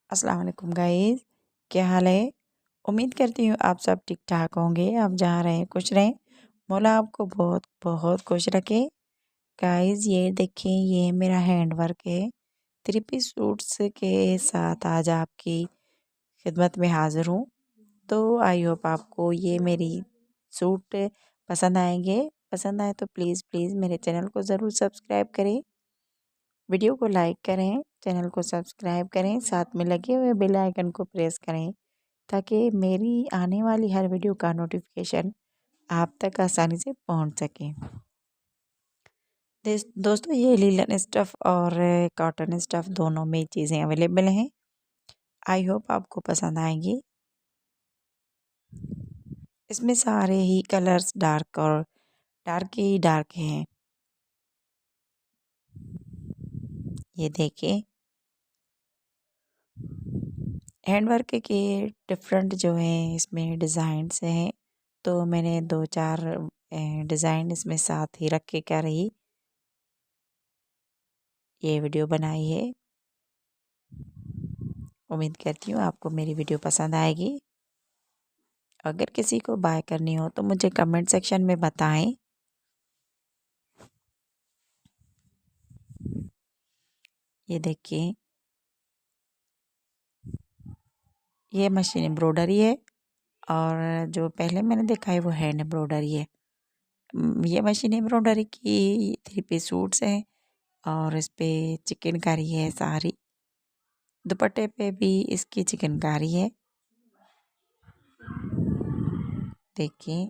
अस्सलाम वालेकुम गाइस, क्या हाल है। उम्मीद करती हूँ आप सब ठीक ठाक होंगे। आप जहाँ रहें खुश रहें, मौला आपको बहुत बहुत खुश रखे। गाइस ये देखें, ये मेरा हैंड वर्क है। 3 पीस सूट्स के साथ आज आपकी खिदमत में हाज़िर हूँ। तो आई होप आपको ये मेरी सूट पसंद आएंगे। पसंद आए तो प्लीज़ प्लीज़ मेरे चैनल को ज़रूर सब्सक्राइब करें, वीडियो को लाइक करें, चैनल को सब्सक्राइब करें, साथ में लगे हुए बेल आइकन को प्रेस करें ताकि मेरी आने वाली हर वीडियो का नोटिफिकेशन आप तक आसानी से पहुंच सके। दोस्तों ये लीलन स्टफ़ और कॉटन स्टफ़ दोनों में चीज़ें अवेलेबल हैं। आई होप आपको पसंद आएंगी। इसमें सारे ही कलर्स डार्क और डार्क ही डार्क हैं। ये देखिए, हैंड वर्क के डिफरेंट जो हैं इसमें डिज़ाइंस हैं। तो मैंने 2-4 डिज़ाइन इसमें साथ ही रख के क्या रही ये वीडियो बनाई है। उम्मीद करती हूँ आपको मेरी वीडियो पसंद आएगी। अगर किसी को बाय करनी हो तो मुझे कमेंट सेक्शन में बताएं। ये देखिए, ये मशीन एम्ब्रॉयडरी है और जो पहले मैंने देखा है वो हैंड एम्ब्रॉयडरी है। ये मशीन एम्ब्रॉयडरी की 3 पीस सूट्स हैं और इस पे चिकनकारी है सारी। दुपट्टे पे भी इसकी चिकनकारी है। देखिए,